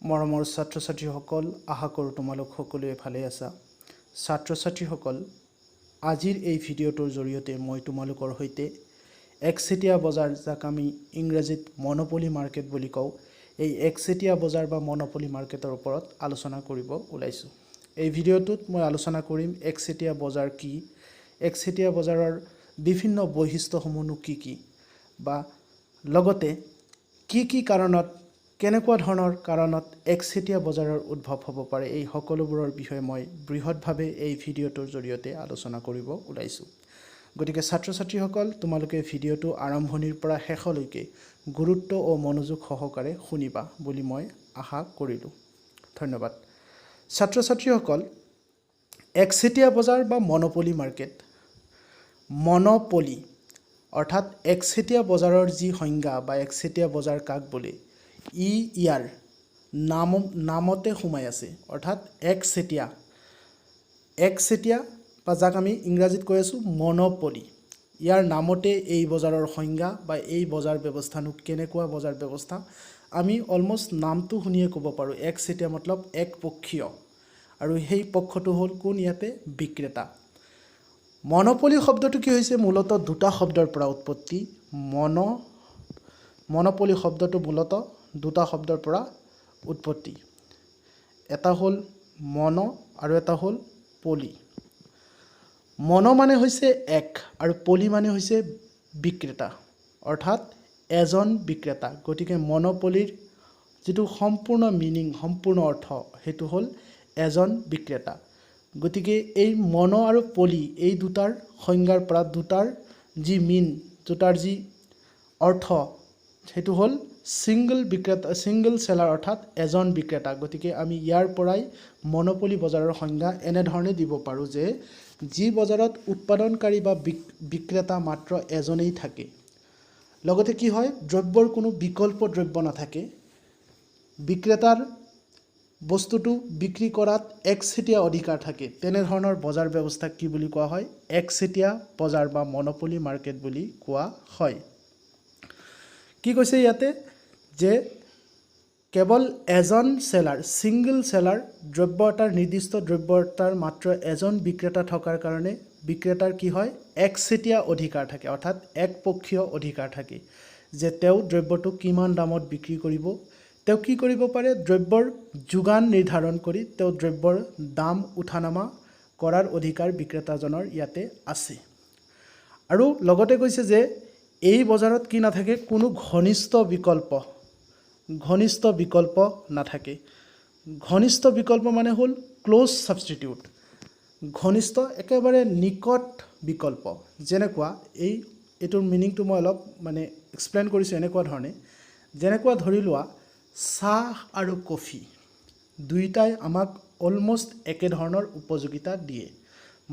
মৰমৰ ছাত্ৰ ছাত্ৰীসকল, আশা কৰোঁ তোমালোক সকলোৱে ভালে আছা। ছাত্ৰ ছাত্ৰীসকল, আজিৰ এই ভিডিঅ'টোৰ জৰিয়তে মই তোমালোকৰ সৈতে একচেটিয়া বজাৰ, যাক আমি ইংৰাজীত মনোপলি মাৰ্কেট বুলি কওঁ, এই একচেটিয়া বজাৰ বা মনোপলি মাৰ্কেটৰ ওপৰত আলোচনা কৰিব ওলাইছোঁ। এই ভিডিঅ'টোত মই আলোচনা কৰিম একচেটিয়া বজাৰ কি, একচেটিয়া বজাৰৰ বিভিন্ন বৈশিষ্ট্যসমূহনো কি বা লগতে কি কাৰণত, কেনেকুৱা ধৰণৰ কাৰণত একচেটিয়া বজাৰৰ উদ্ভৱ হ'ব পাৰে, এই সকলোবোৰৰ বিষয়ে মই বৃহৎভাৱে এই ভিডিঅ'টোৰ জৰিয়তে আলোচনা কৰিব ওলাইছোঁ। গতিকে ছাত্ৰ ছাত্ৰীসকল, তোমালোকে ভিডিঅ'টো আৰম্ভণিৰ পৰা শেষলৈকে গুৰুত্ব ও মনোযোগ সহকাৰে শুনিবা বুলি মই আশা কৰিলোঁ। ধন্যবাদ। ছাত্ৰ ছাত্ৰীসকল, একচেটিয়া বজাৰ বা মনোপলি মাৰ্কেট, মনোপলি অৰ্থাৎ একচেটিয়া বজাৰৰ যি সংজ্ঞা বা একচেটিয়া বজাৰ কাক বোলে, ইয়াৰ নামতে সোমাই আছে। অৰ্থাৎ একচেটিয়া বা যাক আমি ইংৰাজীত কৈ আছোঁ মনোপলি, ইয়াৰ নামতে এই বজাৰৰ সংজ্ঞা বা এই বজাৰ ব্যৱস্থানো কেনেকুৱা বজাৰ ব্যৱস্থা, আমি অলমষ্ট নামটো শুনিয়ে ক'ব পাৰোঁ। একচেটিয়া মতলব একপক্ষীয়, আৰু সেই পক্ষটো হ'ল কোন? ইয়াতে বিক্ৰেতা। মনোপলি শব্দটো কি হৈছে? মূলতঃ দুটা শব্দৰ পৰা উৎপত্তি। মনোপলি শব্দটো মূলতঃ দুটা শব্দৰ পৰা উৎপত্তি। এটা হ'ল মনো আৰু এটা হ'ল পলি। মনো মানে হৈছে এক আৰু পলি মানে হৈছে বিক্ৰেতা, অৰ্থাৎ এজন বিক্ৰেতা। গতিকে মনোপলিৰ যিটো সম্পূৰ্ণ মিনিং, সম্পূৰ্ণ অৰ্থ, সেইটো হ'ল এজন বিক্ৰেতা। গতিকে এই মনো আৰু পলি এই দুটাৰ সংজ্ঞাৰ পৰা দুটাৰ যি অৰ্থ, সেইটো হ'ল ছিংগল চেলাৰ, অৰ্থাৎ এজন বিক্ৰেতা। গতিকে আমি ইয়াৰ পৰাই মনোপলি বজাৰৰ সংজ্ঞা এনেধৰণে দিব পাৰোঁ যে যি বজাৰত উৎপাদনকাৰী বা বিক্ৰেতা মাত্ৰ এজনেই থাকে। লগতে কি হয়, দ্ৰব্যৰ কোনো বিকল্প দ্ৰব্য নাথাকে। বিক্ৰেতাৰ বস্তুটো বিক্ৰী কৰাত একচেটিয়া অধিকাৰ থাকে। তেনেধৰণৰ বজাৰ ব্যৱস্থাক কি বুলি কোৱা হয়? একচেটিয়া বজাৰ বা মনোপলি মাৰ্কেট বুলি কোৱা হয়। কি কৈছে ইয়াতে? যে কেৱল এজন চেলাৰ, ছিংগল চেলাৰ, নিৰ্দিষ্ট দ্ৰব্য এটাৰ মাত্ৰ এজন বিক্ৰেতা থকাৰ কাৰণে বিক্ৰেতাৰ কি হয়? একচেটিয়া অধিকাৰ থাকে, অৰ্থাৎ একপক্ষীয় অধিকাৰ থাকে যে তেওঁ দ্ৰব্যটো কিমান দামত বিক্ৰী কৰিব। তেওঁ কি কৰিব পাৰে? দ্ৰব্যৰ যোগান নিৰ্ধাৰণ কৰি তেওঁ দ্ৰব্যৰ দাম উঠানামা কৰাৰ অধিকাৰ বিক্ৰেতাজনৰ ইয়াতে আছে। আৰু লগতে কৈছে যে এই বজাৰত কি নাথাকে? কোনো ঘনিষ্ঠ বিকল্প নাথাকে। ঘনিষ্ঠ বিকল্প মানে হ'ল ক্ল'জ ছাবষ্টিটিউট। ঘনিষ্ঠ একেবাৰে নিকট বিকল্প। যেনেকুৱা এইটোৰ মিনিংটো মই অলপ এক্সপ্লেইন কৰিছোঁ এনেকুৱা ধৰণে, যেনেকুৱা ধৰি লোৱা চাহ আৰু কফি দুয়োটাই আমাক অলমষ্ট একেধৰণৰ উপযোগিতা দিয়ে।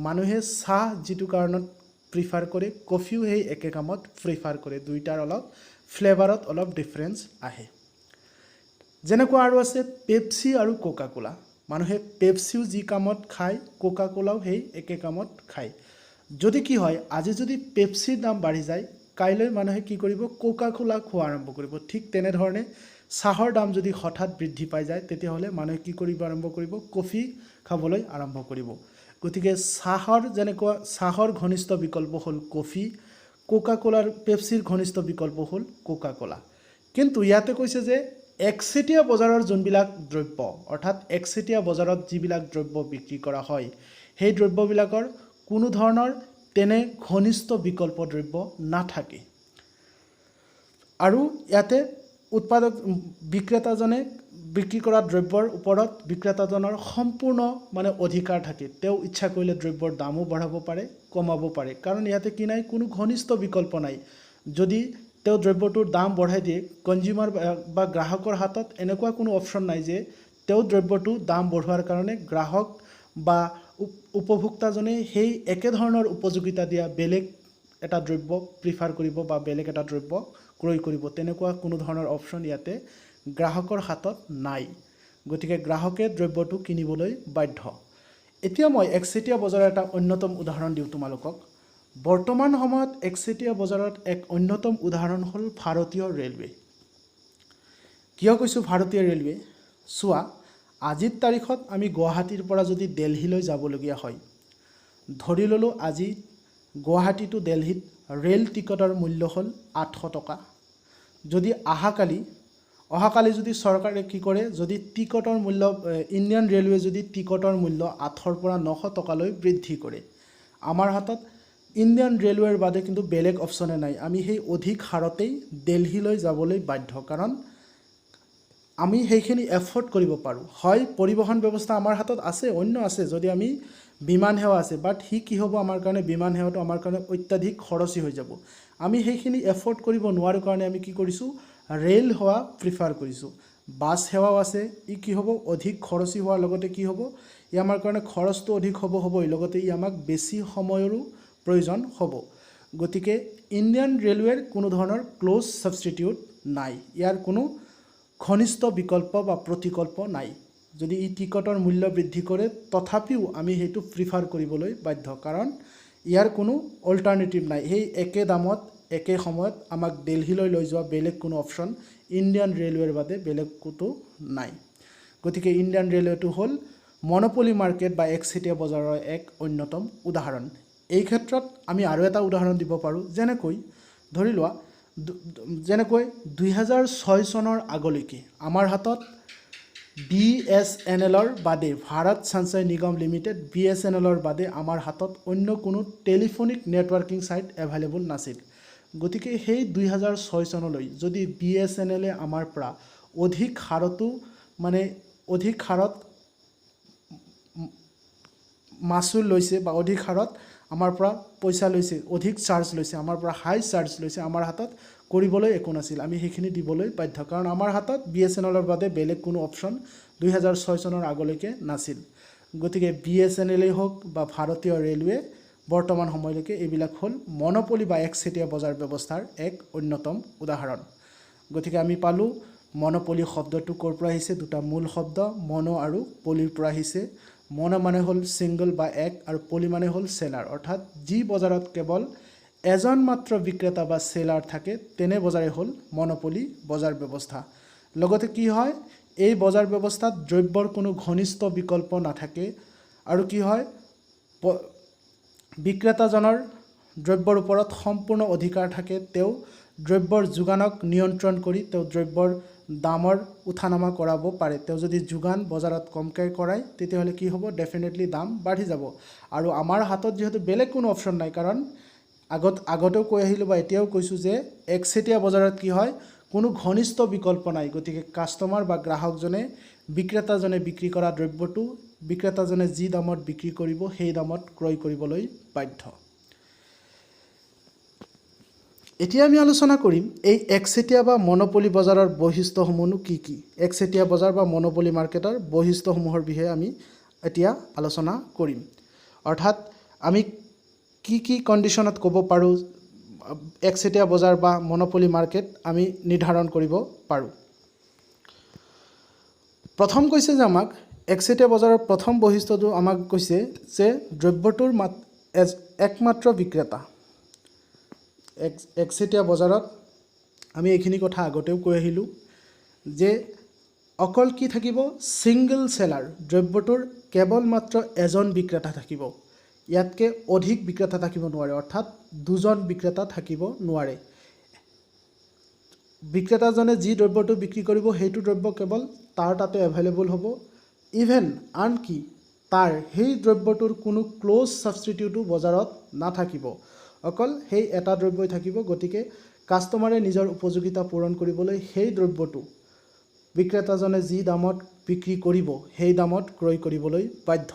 মানুহে চাহ যিটো কাৰণত প্ৰিফাৰ কৰে, কফিও সেই একে কামত প্ৰিফাৰ কৰে। দুয়োটাৰ অলপ ফ্লেভাৰত অলপ ডিফাৰেঞ্চ আহে। যেনেকুৱা আৰু আছে পেপচি আৰু কোকা কোলা। মানুহে পেপচিও যি কামত খায়, কোকা কোলাও সেই একে কামত খায়। যদি কি হয়, আজি যদি পেপচিৰ দাম বাঢ়ি যায়, কাইলৈ মানুহে কি কৰিব? কোকা কোলা খোৱা আৰম্ভ কৰিব। ঠিক তেনেধৰণে চাহৰ দাম যদি হঠাৎ বৃদ্ধি পাই যায়, তেতিয়াহ'লে মানুহে কি কৰিব আৰম্ভ কৰিব? কফি খাবলৈ আৰম্ভ কৰিব। গতিকে চাহৰ ঘনিষ্ঠ বিকল্প হ'ল কফি, পেপচিৰ ঘনিষ্ঠ বিকল্প হ'ল কোকা কোলা। কিন্তু ইয়াতে কৈছে যে একচেটিয়া বজাৰৰ যোনবিলাক দ্ৰব্য, অৰ্থাৎ একচেটিয়া বজাৰত যিবিলাক দ্ৰব্য বিক্ৰী কৰা হয়, সেই দ্ৰব্যবিলাকৰ কোনো ধৰণৰ তেনে ঘনিষ্ঠ বিকল্প দ্ৰব্য নাথাকে। আৰু ইয়াতে বিক্ৰেতাজনে বিক্ৰী কৰা দ্ৰব্যৰ ওপৰত বিক্ৰেতাজনৰ সম্পূৰ্ণ অধিকাৰ থাকে। তেওঁ ইচ্ছা কৰিলে দ্ৰব্যৰ দামো বঢ়াব পাৰে, কমাব পাৰে। কাৰণ ইয়াতে কি নাই? কোনো ঘনিষ্ঠ বিকল্প নাই। যদি তেওঁ দ্ৰব্যটোৰ দাম বঢ়াই দিয়ে, কনজিউমাৰ বা গ্ৰাহকৰ হাতত এনেকুৱা কোনো অপশ্যন নাই যে তেওঁ দ্ৰব্যটো দাম বঢ়োৱাৰ কাৰণে গ্ৰাহক বা উপভোক্তাজনে সেই একেধৰণৰ উপযোগিতা দিয়া বেলেগ এটা দ্ৰব্য প্ৰিফাৰ কৰিব বা বেলেগ এটা দ্ৰব্য ক্ৰয় কৰিব। তেনেকুৱা কোনো ধৰণৰ অপশ্যন ইয়াতে গ্ৰাহকৰ হাতত নাই। গতিকে গ্ৰাহকে দ্ৰব্যটো কিনিবলৈ বাধ্য। এতিয়া মই একচেটিয়া বজাৰৰ এটা অন্যতম উদাহৰণ দিওঁ তোমালোকক। বৰ্তমান সময়ত একচেটিয়া বজাৰত এক অন্যতম উদাহৰণ হ'ল ভাৰতীয় ৰেলৱে। কিয় কৈছোঁ ভাৰতীয় ৰেলৱে? চোৱা আজিৰ তাৰিখত আমি গুৱাহাটীৰ পৰা যদি দিল্লীলৈ যাবলগীয়া হয়, ধৰি ল'লোঁ আজি গুৱাহাটী টু দিল্লীত ৰেল টিকটৰ মূল্য হ'ল 800 টকা। যদি অহাকালি যদি চৰকাৰে কি কৰে, যদি টিকটৰ মূল্য ইণ্ডিয়ান ৰেলৱে যদি টিকটৰ মূল্য 800ৰ পৰা 900 টকালৈ বৃদ্ধি কৰে, আমাৰ হাতত ইণ্ডিয়ান ৰেলৱেৰ বাদে কিন্তু বেলেগ অপশ্যনে নাই। আমি সেই অধিক হাৰতেই দিল্লীলৈ যাবলৈ বাধ্য, কাৰণ আমি সেইখিনি এফৰ্ড কৰিব পাৰোঁ। হয়, পৰিবহণ ব্যৱস্থা আমাৰ হাতত আছে, অন্য আছে, যদি আমি বিমান সেৱা আছে, বাট সি কি হ'ব, আমাৰ কাৰণে বিমান সেৱাটো আমাৰ কাৰণে অত্যাধিক খৰচী হৈ যাব। আমি সেইখিনি এফৰ্ড কৰিব নোৱাৰোঁ কাৰণে আমি কি কৰিছোঁ, ৰেল সেৱা প্ৰিফাৰ কৰিছোঁ। বাছ সেৱাও আছে, ই কি হ'ব, অধিক খৰচী হোৱাৰ লগতে কি হ'ব, ই আমাৰ কাৰণে খৰচটো অধিক হ'বই, লগতে ই আমাক বেছি সময়ৰো প্ৰয়োজন হ'ব। গতিকে ইণ্ডিয়ান ৰেলৱেৰ কোনো ধৰণৰ ক্ল'জ ছাবষ্টিটিউট নাই, ইয়াৰ কোনো ঘনিষ্ঠ বিকল্প বা প্ৰতিকল্প নাই। যদি ই টিকটৰ মূল্য বৃদ্ধি কৰে, তথাপিও আমি সেইটো প্ৰিফাৰ কৰিবলৈ বাধ্য, কাৰণ ইয়াৰ কোনো অল্টাৰনেটিভ নাই। সেই একে দামত একে সময়ত আমাক দিল্লীলৈ লৈ যোৱা বেলেগ কোনো অপশ্যন ইণ্ডিয়ান ৰেলৱেৰ বাদে বেলেগ ক'তো নাই। গতিকে ইণ্ডিয়ান ৰেলৱেটো হ'ল মনোপলি মাৰ্কেট বা একচেটিয়া বজাৰৰ এক অন্যতম উদাহৰণ। এই ক্ষেত্ৰত আমি আৰু এটা উদাহৰণ দিব পাৰোঁ, যেনেকৈ ধৰি লোৱা 2006 চনৰ আগলৈকে আমাৰ হাতত BSNLৰ বাদে, ভাৰত সঞ্চয় নিগম লিমিটেড BSNLৰ বাদে আমাৰ হাতত অন্য কোনো টেলিফোনিক নেটৱৰ্কিং ছাইট এভেইলেবল নাছিল। গতিকে সেই 2006 চনলৈ যদি BSNLে আমাৰ পৰা অধিক হাৰত মাচুল লৈছে বা অধিক হাৰত আমাৰ পৰা পইচা লৈছে, অধিক চাৰ্জ লৈছে, আমাৰ পৰা হাই চাৰ্জ লৈছে, আমাৰ হাতত কৰিবলৈ একো নাছিল। আমি সেইখিনি দিবলৈ বাধ্য, কাৰণ আমাৰ হাতত BSNLৰ বাদে বেলেগ কোনো অপশ্যন 2006 চনৰ আগলৈকে নাছিল। গতিকে BSNLেই হওক বা ভাৰতীয় ৰেলৱে বৰ্তমান সময়লৈকে এইবিলাক হ'ল মনোপলি বা একচেটিয়া বজাৰ ব্যৱস্থাৰ এক অন্যতম উদাহৰণ। গতিকে আমি পালোঁ মনোপলি শব্দটো ক'ৰ পৰা আহিছে, দুটা মূল শব্দ মনো আৰু পলিৰ পৰা আহিছে। মনো মানে হ'ল ছিংগল বা এক, আৰু পলি মানে হ'ল চেলাৰ, অৰ্থাৎ যি বজাৰত কেৱল এজন মাত্ৰ বিক্ৰেতা বা চেলাৰ থাকে, তেনে বজাৰে হ'ল মনোপলি বজাৰ ব্যৱস্থা। লগতে কি হয়, এই বজাৰ ব্যৱস্থাত দ্ৰব্যৰ কোনো ঘনিষ্ঠ বিকল্প নাথাকে, আৰু কি হয়, বিক্ৰেতাজনৰ দ্ৰব্যৰ ওপৰত সম্পূৰ্ণ অধিকাৰ থাকে। তেওঁ দ্ৰব্যৰ যোগানক নিয়ন্ত্ৰণ কৰি তেওঁ দ্ৰব্যৰ দামৰ উঠা নমা কৰাব পাৰে। তেওঁ যদি যোগান বজাৰত কমকৈ কৰায়, তেতিয়াহ'লে কি হ'ব, ডেফিনেটলি দাম বাঢ়ি যাব। আৰু আমাৰ হাতত যিহেতু বেলেগ কোনো অপশ্যন নাই, কাৰণ আগতেও কৈ আহিলোঁ বা এতিয়াও কৈছোঁ যে একচেটিয়া বজাৰত কি হয়, কোনো ঘনিষ্ঠ বিকল্প নাই। গতিকে কাষ্টমাৰ বা গ্ৰাহকজনে বিক্ৰেতাজনে বিক্ৰী কৰা দ্ৰব্যটো বিক্ৰেতাজনে যি দামত বিক্ৰী কৰিব, সেই দামত ক্ৰয় কৰিবলৈ বাধ্য। এতিয়া আমি আলোচনা কৰিম এই একচেটিয়া বা মনোপলি বজাৰৰ বৈশিষ্ট্যসমূহনো কি কি। একচেটিয়া বজাৰ বা মনোপলি মাৰ্কেটৰ বৈশিষ্ট্যসমূহৰ বিষয়ে আমি এতিয়া আলোচনা কৰিম। অৰ্থাৎ আমি কি কি কণ্ডিশ্যনত ক'ব পাৰোঁ একচেটিয়া বজাৰ বা মনোপলি মাৰ্কেট আমি নিৰ্ধাৰণ কৰিব পাৰোঁ। প্ৰথম কৈছে যে আমাক একচেটিয়া বজাৰৰ প্ৰথম বৈশিষ্ট্যটো আমাক কৈছে যে দ্ৰব্যটোৰ একমাত্ৰ বিক্ৰেতা। একচেটিয়া বজাৰত আমি এইখিনি কথা আগতেও কৈ আহিলোঁ যে অকল কি থাকিব, ছিংগল চেলাৰ, দ্ৰব্যটোৰ কেৱল মাত্ৰ এজন বিক্ৰেতা থাকিব, ইয়াতকৈ অধিক বিক্ৰেতা থাকিব নোৱাৰে, অৰ্থাৎ দুজন বিক্ৰেতা থাকিব নোৱাৰে। বিক্ৰেতাজনে যি দ্ৰব্যটো বিক্ৰী কৰিব, সেইটো দ্ৰব্য কেৱল তাৰ তাতে এভেইলেবল হ'ব। ইভেন আনকি তাৰ সেই দ্ৰব্যটোৰ কোনো ক্ল'জ ছাবষ্টিটিউটো বজাৰত নাথাকিব, অকল সেই এটা দ্ৰব্যই থাকিব। গতিকে কাষ্টমাৰে নিজৰ উপযোগিতা পূৰণ কৰিবলৈ সেই দ্ৰব্যটো বিক্ৰেতাজনে যি দামত বিক্ৰী কৰিব, সেই দামত ক্ৰয় কৰিবলৈ বাধ্য।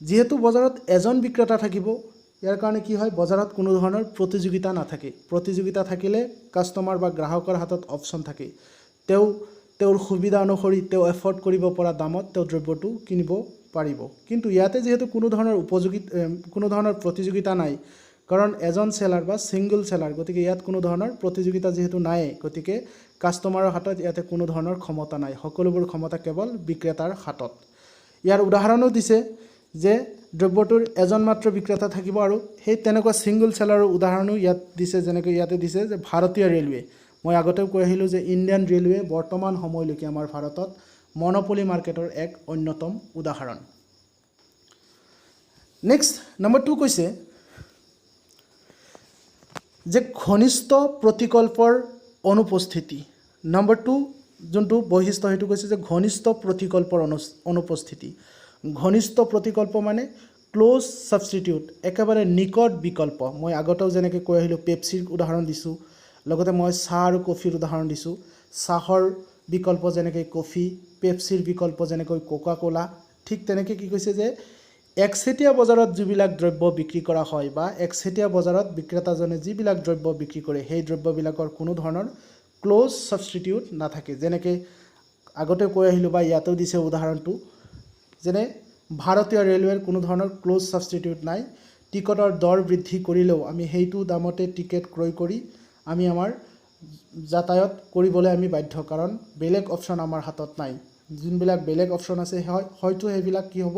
যিহেতু বজাৰত এজন বিক্ৰেতা থাকিব, ইয়াৰ কাৰণে কি হয়, বজাৰত কোনো ধৰণৰ প্ৰতিযোগিতা নাথাকে। প্ৰতিযোগিতা থাকিলে কাষ্টমাৰ বা গ্ৰাহকৰ হাতত অপশ্যন থাকে, তেওঁৰ সুবিধা অনুসৰি তেওঁ এফৰ্ড কৰিব পৰা দামত তেওঁ দ্ৰব্যটো কিনিব পাৰিব। কিন্তু ইয়াতে যিহেতু কোনো ধৰণৰ প্ৰতিযোগিতা নাই, কাৰণ এজন চেলাৰ বা ছিংগল চেলাৰ, গতিকে ইয়াত কোনো ধৰণৰ প্ৰতিযোগিতা যিহেতু নাই, গতিকে কাষ্টমাৰৰ হাতত ইয়াতে কোনো ধৰণৰ ক্ষমতা নাই, সকলোবোৰ ক্ষমতা কেৱল বিক্ৰেতাৰ হাতত। ইয়াৰ উদাহৰণো দিছে যে দ্ৰব্যটোৰ এজন মাত্ৰ বিক্ৰেতা থাকিব, আৰু সেই তেনেকুৱা ছিংগল চেলাৰৰ উদাহৰণো ইয়াত দিছে। যেনেকৈ ইয়াতে দিছে যে ভাৰতীয় ৰেলৱে, মই আগতেও কৈ আহিলোঁ যে ইণ্ডিয়ান ৰেলৱে বৰ্তমান সময়লৈকে আমাৰ ভাৰতত মনোপলি মাৰ্কেটৰ এক অন্যতম উদাহৰণ। নেক্সট নম্বৰ 2 কৈছে যে ঘনিষ্ঠ প্ৰতিকল্পৰ অনুপস্থিতি। নম্বৰ 2 যোনটো বৈশিষ্ট্য সেইটো কৈছে যে ঘনিষ্ঠ প্ৰতিকল্পৰ অনুপস্থিতি। ঘনিষ্ঠ প্ৰতিকল্প মানে ক্লোজ ছাবষ্টিটিউট, একেবাৰে নিকট বিকল্প। মই আগতেও যেনেকৈ কৈ আহিলোঁ পেপচিৰ উদাহৰণ দিছোঁ, লগতে মই চাহ আৰু কফিৰ উদাহৰণ দিছোঁ। চাহৰ বিকল্প যেনেকৈ কফি, পেপচিৰ বিকল্প যেনেকৈ কোকা কোলা। ঠিক তেনেকৈ কি কৈছে যে একচেটিয়া বজাৰত যিবিলাক দ্ৰব্য বিক্ৰী কৰা হয় বা একচেটিয়া বজাৰত বিক্ৰেতাজনে যিবিলাক দ্ৰব্য বিক্ৰী কৰে সেই দ্ৰব্যবিলাকৰ কোনো ধৰণৰ ক্লোজ ছাবষ্টিটিউট নাথাকে। যেনেকৈ আগতে কৈ আহিলোঁ বা ইয়াতেও দিছে উদাহৰণটো, যেনে ভাৰতীয় ৰেলৱেৰ কোনো ধৰণৰ ক্লোজ ছাবষ্টিটিউট নাই। টিকটৰ দৰ বৃদ্ধি কৰিলেও আমি সেইটো দামতে টিকেট ক্ৰয় কৰি আমি আমাৰ যাতায়াত কৰিবলৈ আমি বাধ্য, কাৰণ বেলেগ অপশ্যন আমাৰ হাতত নাই। যোনবিলাক বেলেগ অপশ্যন আছে হয়তো সেইবিলাক কি হ'ব,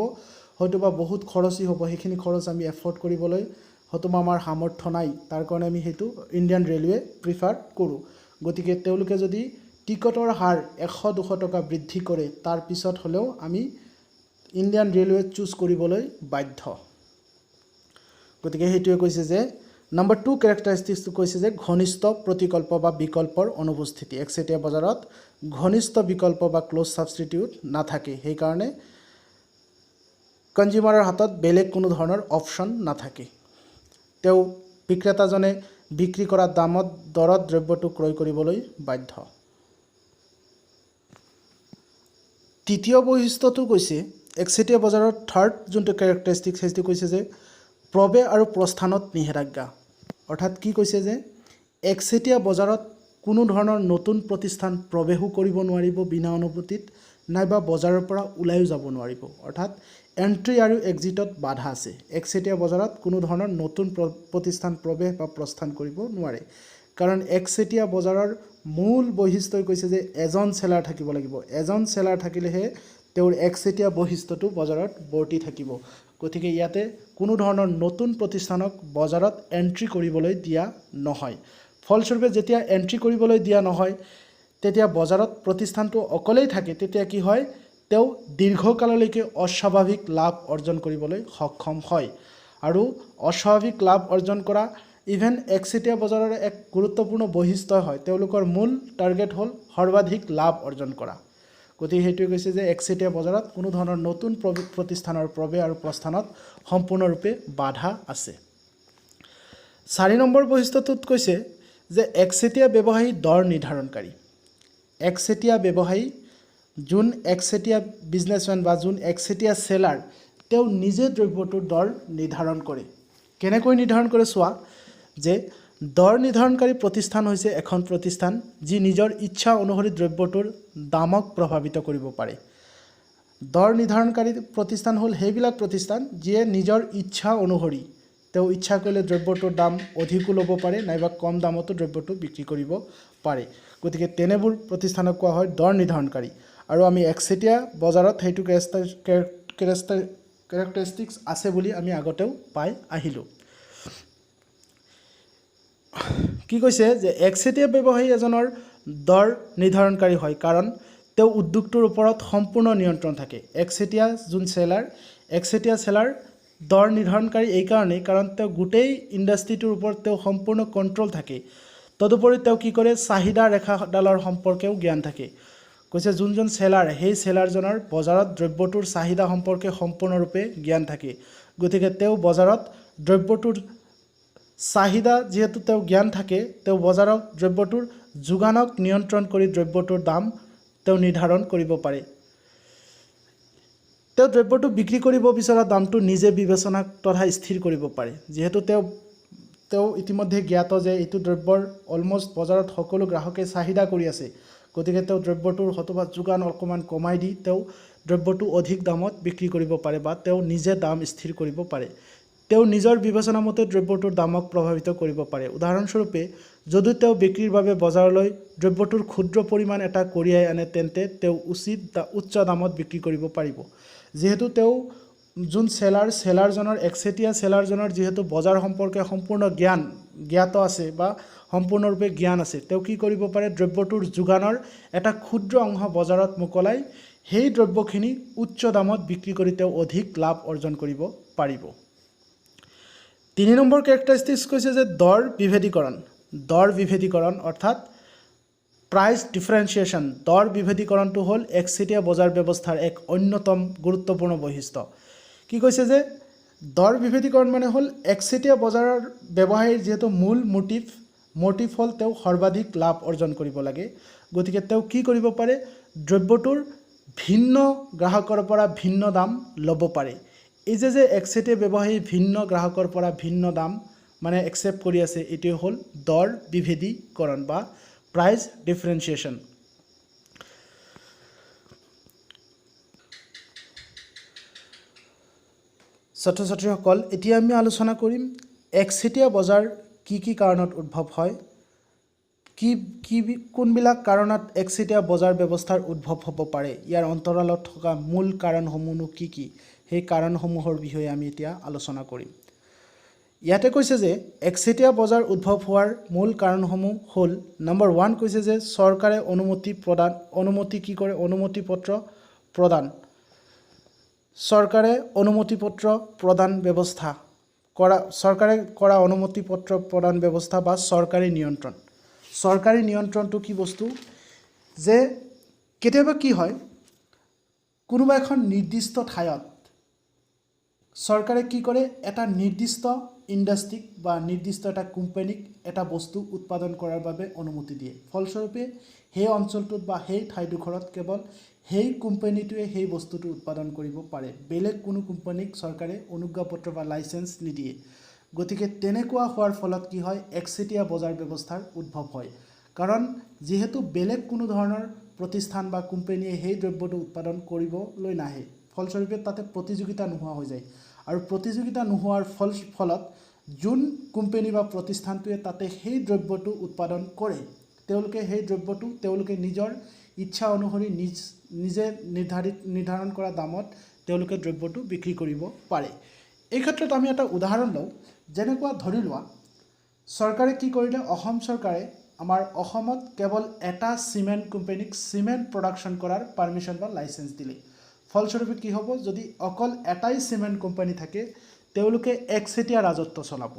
হয়তো বা বহুত খৰচী হ'ব, সেইখিনি খৰচ আমি এফৰ্ড কৰিবলৈ হয়তো আমাৰ সামৰ্থ্য নাই, তাৰ কাৰণে আমি সেইটো ইণ্ডিয়ান ৰেলৱে প্ৰিফাৰ কৰোঁ। গতিকে তেওঁলোকে যদি টিকটৰ হাৰ 100-200 টকা বৃদ্ধি কৰে তাৰ পিছত হ'লেও আমি ইণ্ডিয়ান ৰেলৱে চুজ কৰিবলৈ বাধ্য। গতিকে সেইটোৱে কৈছে যে নম্বৰ 2 কেৰেক্টাৰিষ্টিক্সটো কৈছে যে ঘনিষ্ঠ প্ৰতিকল্প বা বিকল্পৰ অনুপস্থিতি। একচেটিয়া বজাৰত ঘনিষ্ঠ বিকল্প বা ক্লোজ ছাবষ্টিটিউট নাথাকে, সেইকাৰণে কনজিউমাৰৰ হাতত বেলেগ কোনো ধৰণৰ অপশ্যন নাথাকে। তেওঁ বিক্ৰেতাজনে বিক্ৰী কৰা দৰত দ্ৰব্যটো ক্ৰয় কৰিবলৈ বাধ্য। তৃতীয় বৈশিষ্ট্যটো কৈছে একচেটিয়া বজাৰৰ থাৰ্ড যোনটো কেৰেক্টাৰিষ্টিক্স সেইটো কৈছে যে প্ৰৱেশ আৰু প্ৰস্থানত নিষেধাজ্ঞা। অৰ্থাৎ কি কৈছে যে একচেটিয়া বজাৰত কোনো ধৰণৰ নতুন প্ৰতিষ্ঠান প্ৰৱেশো কৰিব নোৱাৰিব বিনা অনুমতিত, নাইবা বজাৰৰ পৰা ওলাইও যাব নোৱাৰিব। অৰ্থাৎ এণ্ট্ৰি আৰু এক্সিটত বাধা আছে। একচেটিয়া বজাৰত কোনো ধৰণৰ নতুন প্ৰতিষ্ঠান প্ৰৱেশ বা প্ৰস্থান কৰিব নোৱাৰে, কাৰণ একচেটিয়া বজাৰৰ মূল বৈশিষ্ট্যই কৈছে যে এজন চেলাৰ থাকিব লাগিব। এজন চেলাৰ থাকিলেহে তেওঁৰ একচেটিয়া বৈশিষ্ট্যটো বজাৰত বৰ্তি থাকিব। গতিকে ইয়াতে কোনো ধৰণৰ নতুন প্ৰতিষ্ঠানক বজাৰত এণ্ট্ৰি কৰিবলৈ দিয়া নহয়। ফলস্বৰূপে যেতিয়া এণ্ট্ৰি কৰিবলৈ দিয়া নহয় তেতিয়া বজাৰত প্ৰতিষ্ঠানটো অকলেই থাকে, তেতিয়া কি হয়, তেওঁ দীৰ্ঘকাললৈকে অস্বাভাৱিক লাভ অৰ্জন কৰিবলৈ সক্ষম হয়। আৰু অস্বাভাৱিক লাভ অৰ্জন কৰা ইভেন একচেটিয়া বজাৰৰ এক গুৰুত্বপূৰ্ণ বৈশিষ্ট্য হয়, তেওঁলোকৰ মূল টাৰ্গেট হ'ল সৰ্বাধিক লাভ অৰ্জন কৰা। গতিকে সেইটোৱে কৈছে যে একচেটিয়া বজাৰত কোনো ধৰণৰ নতুন প্ৰতিষ্ঠানৰ প্ৰৱেশ আৰু প্ৰস্থানত সম্পূৰ্ণৰূপে বাধা আছে। 4 নম্বৰ বৈশিষ্ট্যটোত কৈছে যে একচেটিয়া ব্যৱসায়ী দৰ নিৰ্ধাৰণকাৰী। একচেটিয়া ব্যৱসায়ী, যোন একচেটিয়া বিজনেছমেন বা যোন একচেটিয়া চেলাৰ, তেওঁ নিজে দ্ৰব্যটোৰ দৰ নিৰ্ধাৰণ কৰে। কেনেকৈ নিৰ্ধাৰণ কৰে চোৱা, যে দৰ নিৰ্ধাৰণকাৰী প্ৰতিষ্ঠান হৈছে এখন প্ৰতিষ্ঠান যি নিজৰ ইচ্ছা অনুসৰি দ্ৰব্যটোৰ দামক প্ৰভাৱিত কৰিব পাৰে। দৰ নিৰ্ধাৰণকাৰী প্ৰতিষ্ঠান হ'ল সেইবিলাক প্ৰতিষ্ঠান যিয়ে নিজৰ ইচ্ছা অনুসৰি তেওঁ ইচ্ছা কৰিলে দ্ৰব্যটোৰ দাম অধিকো ল'ব পাৰে, নাইবা কম দামতো দ্ৰব্যটো বিক্ৰী কৰিব পাৰে। গতিকে তেনেবোৰ প্ৰতিষ্ঠানক কোৱা হয় দৰ নিৰ্ধাৰণকাৰী। আৰু আমি একচেটিয়া বজাৰত সেইটো কেৰেক্টাৰিষ্টিক্স আছে বুলি আমি আগতেও পাই আহিলোঁ। কি কৈছে যে একচেটিয়া ব্যৱসায়ী এজনৰ দৰ নিৰ্ধাৰণকাৰী হয়, কাৰণ তেওঁ উদ্যোগটোৰ ওপৰত সম্পূৰ্ণ নিয়ন্ত্ৰণ থাকে। একচেটিয়া যোন চেলাৰ, একচেটিয়া চেলাৰ দৰ নিৰ্ধাৰণকাৰী এইকাৰণেই কাৰণ তেওঁ গোটেই ইণ্ডাষ্ট্ৰিটোৰ ওপৰত তেওঁ সম্পূৰ্ণ কণ্ট্ৰল থাকে। তদুপৰি তেওঁ কি কৰে, চাহিদা ৰেখাডালৰ সম্পৰ্কেও জ্ঞান থাকে। কৈছে যোনজন চেলাৰ, সেই চেলাৰজনৰ বজাৰত দ্ৰব্যটোৰ চাহিদা সম্পৰ্কে সম্পূৰ্ণৰূপে জ্ঞান থাকে। গতিকে তেওঁ বজাৰত দ্ৰব্যটোৰ চাহিদা যিহেতু তেওঁ জ্ঞান থাকে, তেওঁ বজাৰত দ্ৰব্যটোৰ যোগানক নিয়ন্ত্ৰণ কৰি দ্ৰব্যটোৰ দাম তেওঁ নিৰ্ধাৰণ কৰিব পাৰে। তেওঁ দ্ৰব্যটো বিক্ৰী কৰিব বিচৰা দামটো নিজে বিবেচনা তথা স্থিৰ কৰিব পাৰে। যিহেতু তেওঁ ইতিমধ্যে জ্ঞাত যে এইটো দ্ৰব্যৰ অলমষ্ট বজাৰত সকলো গ্ৰাহকে চাহিদা কৰি আছে, গতিকে তেওঁ দ্ৰব্যটোৰ হয়তোবা যোগান অকণমান কমাই দি তেওঁ দ্ৰব্যটো অধিক দামত বিক্ৰী কৰিব পাৰে বা তেওঁ নিজে দাম স্থিৰ কৰিব পাৰে। তেওঁ নিজৰ বিবেচনা মতে দ্ৰব্যটোৰ দামক প্ৰভাৱিত কৰিব পাৰে। উদাহৰণস্বৰূপে যদি তেওঁ বিক্ৰীৰ বাবে বজাৰলৈ দ্ৰব্যটোৰ ক্ষুদ্ৰ পৰিমাণ এটা কঢ়িয়াই আনে, তেন্তে তেওঁ উচ্চ দামত বিক্ৰী কৰিব পাৰিব। যিহেতু তেওঁ যোন সেলাৰজনৰ একচেটিয়া সেলাৰজনৰ যিহেতু বজাৰ সম্পৰ্কে সম্পূৰ্ণ জ্ঞাত আছে বা সম্পূৰ্ণৰূপে জ্ঞান আছে, তেওঁ কি কৰিব পাৰে, দ্ৰব্যটোৰ যোগানৰ এটা ক্ষুদ্ৰ অংশ বজাৰত মোকলাই সেই দ্ৰব্যখিনি উচ্চ দামত বিক্ৰী কৰি তেওঁ অধিক লাভ অৰ্জন কৰিব পাৰিব। 3 নম্বৰ কেৰেক্টাৰিষ্টিক্স কৈছে যে দৰ বিভেদীকৰণ অৰ্থাৎ প্ৰাইচ ডিফাৰেঞ্চিয়েশ্যন। দৰ বিভেদীকৰণটো হ'ল একচেটিয়া বজাৰ ব্যৱস্থাৰ এক অন্যতম গুৰুত্বপূৰ্ণ বৈশিষ্ট্য। কি কৈছে যে দৰ বিভেদীকৰণ মানে হ'ল একচেটিয়া বজাৰৰ ব্যৱসায়ীৰ যিহেতু মূল মটিভ হ'ল তেওঁ সৰ্বাধিক লাভ অৰ্জন কৰিব লাগে, গতিকে তেওঁ কি কৰিব পাৰে, দ্ৰব্যটোৰ ভিন্ন গ্ৰাহকৰ পৰা ভিন্ন দাম ল'ব পাৰে। এই যে একচেটিয়া ব্যৱসায়ী ভিন্ন গ্ৰাহকৰ পৰা ভিন্ন দাম মানে একচেপ্ট কৰি আছে, এইটোৱে হ'ল দৰ বিভেদীকৰণ বা প্ৰাইচ ডিফাৰেঞ্চিয়েশ্যন। ছাত্ৰ ছাত্ৰীসকল, এতিয়া আমি আলোচনা কৰিম একচেটিয়া বজাৰ কি কাৰণত উদ্ভৱ হয়, কোনবিলাক কাৰণত একচেটিয়া বজাৰ ব্যৱস্থাৰ উদ্ভৱ হ'ব পাৰে, ইয়াৰ অন্তৰালত থকা মূল কাৰণসমূহনো কি, সেই কাৰণসমূহৰ বিষয়ে আমি এতিয়া আলোচনা কৰিম। ইয়াতে কৈছে যে একচেটিয়া বজাৰ উদ্ভৱ হোৱাৰ মূল কাৰণসমূহ হ'ল নম্বৰ 1 কৈছে যে চৰকাৰে চৰকাৰে কৰা অনুমতি পত্ৰ প্ৰদান ব্যৱস্থা বা চৰকাৰী নিয়ন্ত্ৰণ। চৰকাৰী নিয়ন্ত্ৰণটো কি বস্তু, যে কেতিয়াবা কি হয়, কোনোবা এখন নিৰ্দিষ্ট ঠাইত চৰকাৰে কি কৰে, এটা নিৰ্দিষ্ট ইণ্ডাষ্ট্ৰিক বা নিৰ্দিষ্ট এটা কোম্পানীক এটা বস্তু উৎপাদন কৰাৰ বাবে অনুমতি দিয়ে। ফলস্বৰূপে সেই অঞ্চলটোত বা সেই ঠাইডোখৰত কেৱল সেই কোম্পানীটোৱে সেই বস্তুটো উৎপাদন কৰিব পাৰে, বেলেগ কোনো কোম্পানীক চৰকাৰে অনুজ্ঞাপত্ৰ বা লাইচেঞ্চ নিদিয়ে। গতিকে তেনেকুৱা হোৱাৰ ফলত কি হয়, একচেটিয়া বজাৰ ব্যৱস্থাৰ উদ্ভৱ হয়। কাৰণ যিহেতু বেলেগ কোনো ধৰণৰ প্ৰতিষ্ঠান বা কোম্পানীয়ে সেই দ্ৰব্যটো উৎপাদন কৰিবলৈ নাহে, ফলস্বৰূপে তাতে প্ৰতিযোগিতা নোহোৱা হৈ যায়। আৰু প্ৰতিযোগিতা নোহোৱাৰ ফলত যোন কোম্পানী বা প্ৰতিষ্ঠানটোৱে তাতে সেই দ্ৰব্যটো উৎপাদন কৰে, তেওঁলোকে সেই দ্ৰব্যটো তেওঁলোকে নিজৰ ইচ্ছা অনুসৰি নিজে নিৰ্ধাৰণ কৰা দামত তেওঁলোকে দ্ৰব্যটো বিক্ৰী কৰিব পাৰে। এই ক্ষেত্ৰত আমি এটা উদাহৰণ লওঁ, যেনেকুৱা ধৰি লোৱা চৰকাৰে কি কৰিলে, অসম চৰকাৰে আমাৰ অসমত কেৱল এটা চিমেণ্ট কোম্পানীক চিমেণ্ট প্ৰডাকশ্যন কৰাৰ পাৰ্মিশ্যন বা লাইচেঞ্চ দিলে। ফলস্বৰূপে কি হ'ব, যদি অকল এটাই চিমেণ্ট কোম্পানী থাকে, তেওঁলোকে একচেটিয়া ৰাজত্ব চলাব।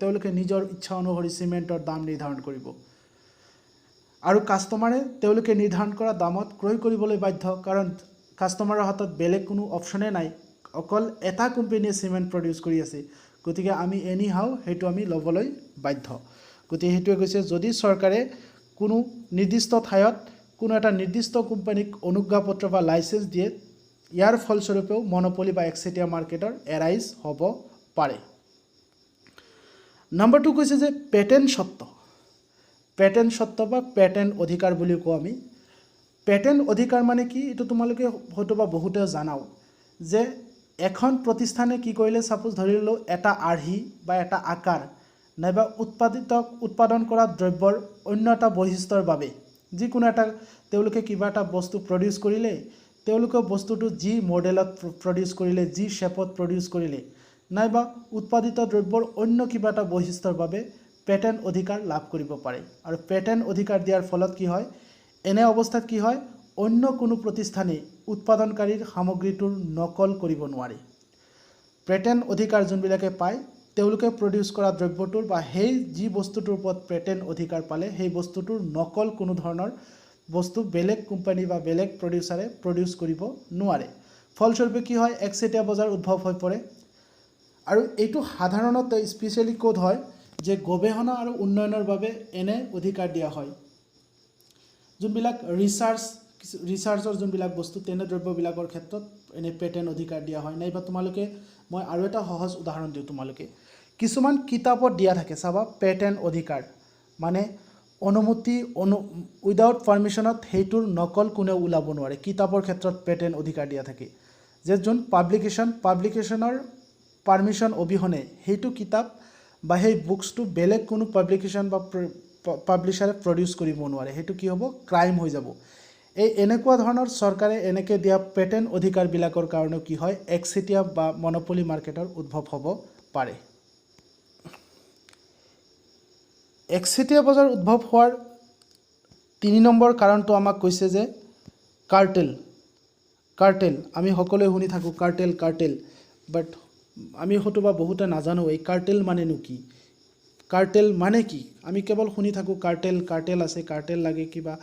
তেওঁলোকে নিজৰ ইচ্ছা অনুসৰি চিমেণ্টৰ দাম নিৰ্ধাৰণ কৰিব আৰু কাষ্টমাৰে তেওঁলোকে নিৰ্ধাৰণ কৰা দামত ক্ৰয় কৰিবলৈ বাধ্য, কাৰণ কাষ্টমাৰৰ হাতত বেলেগ কোনো অপশ্যনে নাই, অকল এটা কোম্পানীয়ে চিমেণ্ট প্ৰডিউচ কৰি আছে, গতিকে আমি এনিহাও সেইটো আমি ল'বলৈ বাধ্য। গতিকে সেইটোৱে কৈছে, যদি চৰকাৰে কোনো নিৰ্দিষ্ট ঠাইত কোনো এটা নিৰ্দিষ্ট কোম্পানীক অনুজ্ঞাপত্ৰ বা লাইচেঞ্চ দিয়ে, ইয়াৰ ফলস্বৰূপেও মনোপলি বা একচেটিয়া মাৰ্কেটৰ এৰাইজ হ'ব পাৰে। নম্বৰ 2 কৈছে যে পেটেণ্ট স্বত্ব বা পেটেণ্ট অধিকাৰ বুলি কওঁ আমি। পেটেণ্ট অধিকাৰ মানে কি, এইটো তোমালোকে হয়তো বা বহুতে জানাও, যে এখন প্ৰতিষ্ঠানে কি কৰিলে, ছাপোজ ধৰি ললোঁ এটা আৰ্হি বা এটা আকাৰ নাইবা উৎপাদন কৰা দ্ৰব্যৰ অন্য এটা বৈশিষ্ট্যৰ বাবে যিকোনো এটা তেওঁলোকে কিবা এটা বস্তু প্ৰডিউচ কৰিলে, তেওঁলোকে বস্তুটো যি মডেলত প্ৰডিউচ কৰিলে, যি শ্বেপত প্ৰডিউচ কৰিলে, নাইবা উৎপাদিত দ্ৰব্যৰ অন্য কিবা এটা বৈশিষ্ট্যৰ বাবে পেটেণ্ট অধিকাৰ লাভ কৰিব পাৰে। আৰু পেটেণ্ট অধিকাৰ দিয়াৰ ফলত কি হয়, এনে অৱস্থাত কি হয়, অন্য কোনো প্ৰতিষ্ঠানে উৎপাদনকাৰীৰ সামগ্ৰীটোৰ নকল কৰিব নোৱাৰে। পেটেণ্ট অধিকাৰ যোনবিলাকে পায়, তেওঁলোকে প্ৰডিউচ কৰা দ্ৰব্যটোৰ বা সেই যি বস্তুটোৰ ওপৰত পেটেণ্ট অধিকাৰ পালে, সেই বস্তুটোৰ নকল কোনো ধৰণৰ বস্তু বেলেগ কোম্পানী বা বেলেগ প্ৰডিউচাৰে প্ৰডিউচ কৰিব নোৱাৰে। ফলস্বৰূপে কি হয়, একচেটিয়া বজাৰ উদ্ভৱ হৈ পৰে। আৰু এইটো সাধাৰণতে স্পেচিয়েলি ক'ত হয়, যে গৱেষণা আৰু উন্নয়নৰ বাবে এনে অধিকাৰ দিয়া হয়। যোনবিলাক ৰিচাৰ্চৰ যোনবিলাক বস্তু, তেনে দ্ৰব্যবিলাকৰ ক্ষেত্ৰত এনে পেটেণ্ট অধিকাৰ দিয়া হয়। নাইবা তোমালোকে, মই আৰু এটা সহজ উদাহৰণ দিওঁ, তোমালোকে কিছুমান কিতাপত দিয়া থাকে, চাবা পেটেণ্ট অধিকাৰ মানে উইদাউট পাৰ্মিশ্যনত সেইটোৰ নকল কোনেও ওলাব নোৱাৰে। কিতাপৰ ক্ষেত্ৰত পেটেণ্ট অধিকাৰ দিয়া থাকে, যে যোন পাব্লিকেশ্যনৰ পাৰ্মিশ্যন অবিহনে সেইটো কিতাপ বা সেই বুকছটো বেলেগ কোনো পাব্লিকেশ্যন বা পাব্লিশ্বাৰে প্ৰডিউচ কৰিব নোৱাৰে। সেইটো কি হ'ব, ক্ৰাইম হৈ যাব। এই এনেকুৱা ধৰণৰ চৰকাৰে এনেকৈ দিয়া পেটেণ্ট অধিকাৰবিলাকৰ কাৰণেও কি হয় একচেটিয়া বা মনোপলি মাৰ্কেটৰ উদ্ভৱ হ'ব পাৰে। একচেটিয়া বজাৰ উদ্ভৱ হোৱাৰ 3 নম্বৰ কাৰণটো আমাক কৈছে যে কাৰ্টেল আমি সকলোৱে শুনি থাকোঁ কাৰ্টেল বাট আমি হয়তোবা বহুতে নাজানো এই কাৰ্টেল মানেনো কি, কাৰ্টেল মানে কি। আমি কেৱল শুনি থাকোঁ কাৰ্টেল আছে, কাৰ্টেল লাগে, কিবা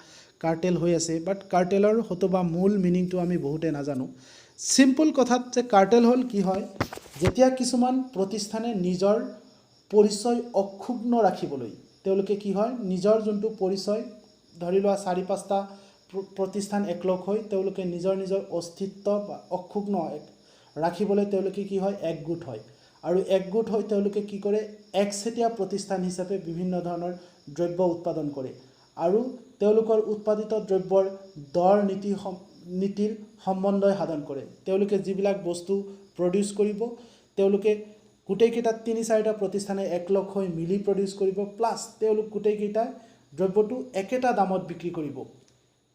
কাৰ্টেল হৈ আছে, বাট কাৰ্টেলৰ হয়তোবা মূল মিনিংটো আমি বহুতে নাজানো। চিম্পল কথাত যে কাৰ্টেল হ'ল কি হয়, যেতিয়া কিছুমান প্ৰতিষ্ঠানে নিজৰ পৰিচয় অক্ষুণ্ণ ৰাখিবলৈ তেওঁলোকে কি হয় নিজৰ যোনটো পৰিচয় ধৰি লোৱা 4-5টা প্ৰতিষ্ঠান একলগ হৈ তেওঁলোকে নিজৰ অস্তিত্ব বা অক্ষুণ্ণ ৰাখিবলৈ তেওঁলোকে কি হয় একগোট হয়, আৰু একগোট হৈ তেওঁলোকে কি কৰে একচেটিয়া প্ৰতিষ্ঠান হিচাপে বিভিন্ন ধৰণৰ দ্ৰব্য উৎপাদন কৰে, আৰু তেওঁলোকৰ উৎপাদিত দ্ৰব্যৰ দৰ নীতিৰ সমন্বয় সাধন কৰে। তেওঁলোকে যিবিলাক বস্তু প্ৰডিউচ কৰিব তেওঁলোকে গোটেইকেইটা 3-4টা প্ৰতিষ্ঠানে একলগ হৈ মিলি প্ৰডিউচ কৰিব, প্লাছ তেওঁলোক গোটেইকেইটা দ্ৰব্যটো একেটা দামত বিক্ৰী কৰিব।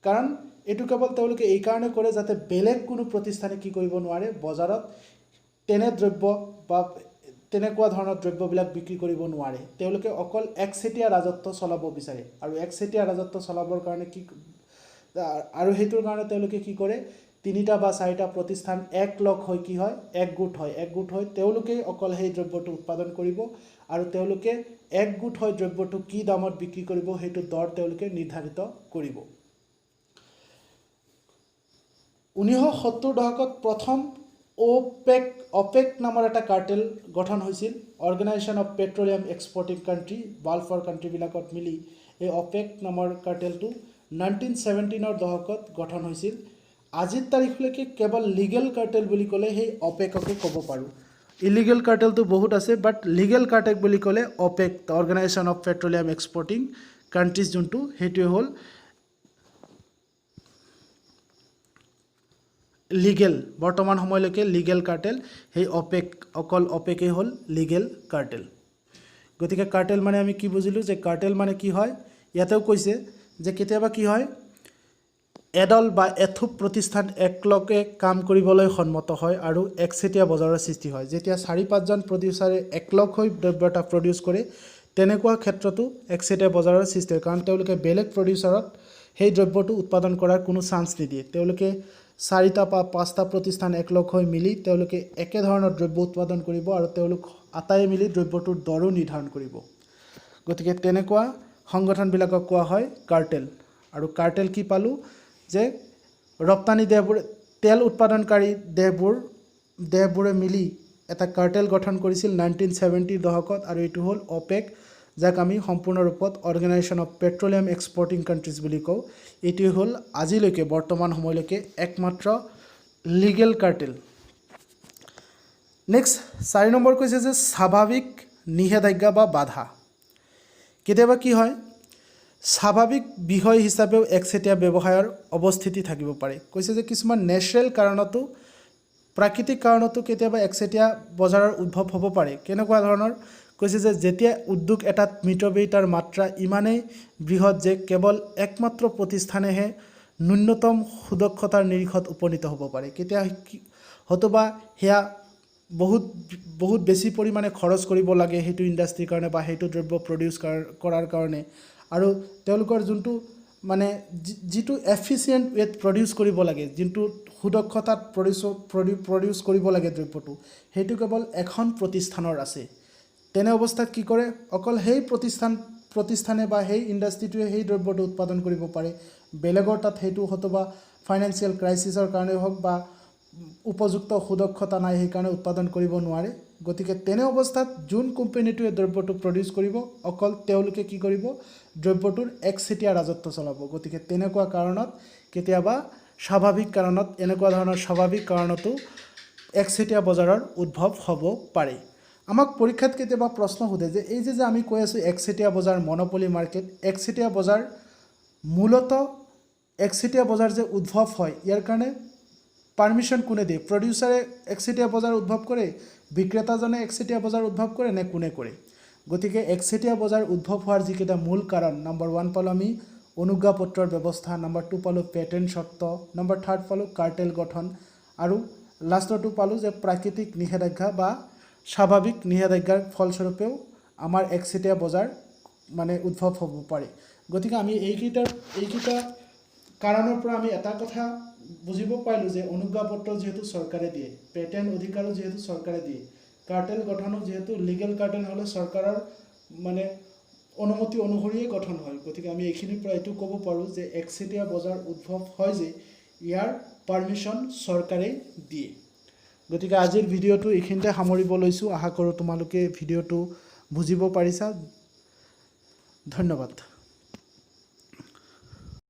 কাৰণ এইটো কেৱল তেওঁলোকে এই কাৰণে কৰে যাতে বেলেগ কোনো প্ৰতিষ্ঠানে কি কৰিব নোৱাৰে বজাৰত তেনে দ্ৰব্য বা তেনেকুৱা ধৰণৰ দ্ৰব্যবিলাক বিক্ৰী কৰিব নোৱাৰে। তেওঁলোকে অকল একচেটিয়া ৰাজত্ব চলাব বিচাৰে, আৰু একচেটিয়া ৰাজত্ব চলাবৰ কাৰণে আৰু সেইটোৰ কাৰণে তেওঁলোকে কি কৰে 3টা বা 4টা প্ৰতিষ্ঠান একলগ হৈ কি হয় একগোট হৈ তেওঁলোকেই অকল সেই দ্ৰব্যটো উৎপাদন কৰিব, আৰু তেওঁলোকে একগোট হৈ দ্ৰব্যটো কি দামত বিক্ৰী কৰিব সেইটো দৰ তেওঁলোকে নিৰ্ধাৰিত কৰিব। 1970 দশকত প্ৰথম অপেক নামৰ এটা কাৰ্টেল গঠন হৈছিল। Organisation of petroleum exporting country, বাল্ফৰ কাণ্ট্ৰিবিলাকত মিলি এই অপেক নামৰ কাৰ্টেলটো 1917 দশকত গঠন হৈছিল। আজিৰ তাৰিখলৈকে কেৱল লিগেল কাৰ্টেল বুলি ক'লে সেই অপেককে ক'ব পাৰোঁ। ইলিগেল কাৰ্টেলটো বহুত আছে, বাট লিগেল কাৰ্টেল বুলি ক'লে opaque organisation of petroleum exporting countries যোনটো সেইটোৱে হ'ল লিগেল, বৰ্তমান সময়লৈকে লিগেল কাৰ্টেল। সেই অকল অপেকেই হ'ল লিগেল কাৰ্টেল। গতিকে কাৰ্টেল মানে আমি কি বুজিলোঁ যে কাৰ্টেল মানে কি হয়, ইয়াতেও কৈছে যে কেতিয়াবা কি হয় এডল বা এথোপ প্ৰতিষ্ঠান একলগে কাম কৰিবলৈ সন্মত হয় আৰু একচেটিয়া বজাৰৰ সৃষ্টি হয়। যেতিয়া 4-5জন প্ৰডিউচাৰে একলগ হৈ দ্ৰব্য এটা প্ৰডিউচ কৰে তেনেকুৱা ক্ষেত্ৰতো একচেটিয়া বজাৰৰ সৃষ্টি হয়, কাৰণ তেওঁলোকে বেলেগ প্ৰডিউচাৰত সেই দ্ৰব্যটো উৎপাদন কৰাৰ কোনো চান্স নিদিয়ে। তেওঁলোকে 4টা বা 5টা প্ৰতিষ্ঠান একলগ হৈ মিলি তেওঁলোকে একেধৰণৰ দ্ৰব্য উৎপাদন কৰিব, আৰু তেওঁলোক আটাই মিলি দ্ৰব্যটোৰ দৰো নিৰ্ধাৰণ কৰিব। গতিকে তেনেকুৱা সংগঠনবিলাকক কোৱা হয় কাৰ্টেল। আৰু কাৰ্টেল কি পালোঁ যে ৰপ্তানি দেশবোৰে তেল উৎপাদনকাৰী দেশবোৰে মিলি এটা কাৰ্টেল গঠন কৰিছিল 1970 দশকত, আৰু এইটো হ'ল অপেক, যাক আমি সম্পূৰ্ণ ৰূপত organisation of petroleum exporting countries বুলি কওঁ। এইটোৱে হ'ল আজিলৈকে বৰ্তমান সময়লৈকে একমাত্ৰ লিগেল কাৰ্টেল। নেক্সট 4 নম্বৰ কৈছে যে স্বাভাৱিক নিষেধাজ্ঞা বা বাধা। কেতিয়াবা কি হয় স্বাভাৱিক বিষয় হিচাপেও একচেটিয়া ব্যৱসায়ৰ অৱস্থিতি থাকিব পাৰে। কৈছে যে কিছুমান নেচাৰেল কাৰণতো প্ৰাকৃতিক কাৰণতো কেতিয়াবা একচেটিয়া বজাৰৰ উদ্ভৱ হ'ব পাৰে। কেনেকুৱা ধৰণৰ কৈছে যে যেতিয়া উদ্যোগ এটাত মিতব্যয়িতাৰ মাত্ৰা ইমানেই বৃহৎ যে কেৱল একমাত্ৰ প্ৰতিষ্ঠানেহে ন্যূনতম সুদক্ষতাৰ নিৰিখত উপনীত হ'ব পাৰে। কেতিয়া হয়তোবা সেয়া বহুত বেছি পৰিমাণে খৰচ কৰিব লাগে সেইটো ইণ্ডাষ্ট্ৰিৰ কাৰণে বা সেইটো দ্ৰব্য প্ৰডিউচ কৰাৰ কাৰণে, আৰু তেওঁলোকৰ যোনটো মানে যিটো এফিচিয়েণ্ট ৱেত প্ৰডিউচ কৰিব লাগে, যোনটো সুদক্ষতাত প্ৰডিউচ কৰিব লাগে দ্ৰব্যটো, সেইটো কেৱল এখন প্ৰতিষ্ঠানৰ আছে। তেনে অৱস্থাত কি কৰে অকল সেই প্ৰতিষ্ঠানে বা সেই ইণ্ডাষ্ট্ৰিটোৱে সেই দ্ৰব্যটো উৎপাদন কৰিব পাৰে। বেলেগৰ তাত সেইটো হয়তোবা ফাইনেন্সিয়েল ক্ৰাইচিছৰ কাৰণে হওক বা উপযুক্ত সুদক্ষতা নাই সেইকাৰণে উৎপাদন কৰিব নোৱাৰে। গতিকে তেনে অৱস্থাত যোন কোম্পানীটোৱে দ্ৰব্যটো প্ৰডিউচ কৰিব অকল তেওঁলোকে কি কৰিব দ্ৰব্যটোৰ একচেটিয়া ৰাজত্ব চলাব। গতিকে তেনেকুৱা কাৰণত কেতিয়াবা এনেকুৱা ধৰণৰ স্বাভাৱিক কাৰণতো একচেটিয়া বজাৰৰ উদ্ভৱ হ'ব পাৰে। আমাক পৰীক্ষাত কেতিয়াবা প্ৰশ্ন সোধে যে এই যে আমি কৈ আছোঁ একচেটিয়া বজাৰ মনোপলি মাৰ্কেট, একচেটিয়া বজাৰ মূলতঃ একচেটিয়া বজাৰ যে উদ্ভৱ হয় ইয়াৰ কাৰণে পাৰ্মিশ্যন কোনে দিয়ে? প্ৰডিউচাৰে একচেটিয়া বজাৰ উদ্ভৱ কৰে, বিক্ৰেতাজনে একচেটিয়া বজাৰ উদ্ভৱ কৰে, নে কোনে কৰে? গতিকে একচেটিয়া বজাৰ উদ্ভৱ হোৱাৰ যিকেইটা মূল কাৰণ, নম্বৰ 1 পালোঁ আমি অনুজ্ঞাপত্ৰৰ ব্যৱস্থা, নম্বৰ 2 পালোঁ পেটেণ্ট চৰ্ত, নম্বৰ 3 পালোঁ কাৰ্টেল গঠন, আৰু লাষ্টৰটো পালোঁ যে প্ৰাকৃতিক নিষেধাজ্ঞা বা স্বাভাৱিক নিষেধাজ্ঞাৰ ফলস্বৰূপেও আমাৰ একচেটিয়া বজাৰ মানে উদ্ভৱ হ'ব পাৰে। গতিকে আমি এইকেইটা কাৰণৰ পৰা আমি এটা কথা বুজিব পাৰিলোঁ যে অনুজ্ঞাপত্ৰ যিহেতু চৰকাৰে দিয়ে, পেটেণ্ট অধিকাৰো যিহেতু চৰকাৰে দিয়ে, কাৰ্টেল গঠনো যিহেতু লিগেল কাৰ্টেল হ'লে চৰকাৰৰ মানে অনুমতি অনুসৰিয়ে গঠন হয়। গতিকে আমি এইখিনিৰ পৰা এইটো ক'ব পাৰোঁ যে একচেটিয়া বজাৰ উদ্ভৱ হয় যে ইয়াৰ পাৰ্মিশ্যন চৰকাৰে দিয়ে। গতিকে আজিৰ ভিডিঅ'টো এইখিনিতে সামৰিব লৈছোঁ। আশা কৰোঁ তোমালোকে ভিডিঅ'টো বুজিব পাৰিছা। ধন্যবাদ।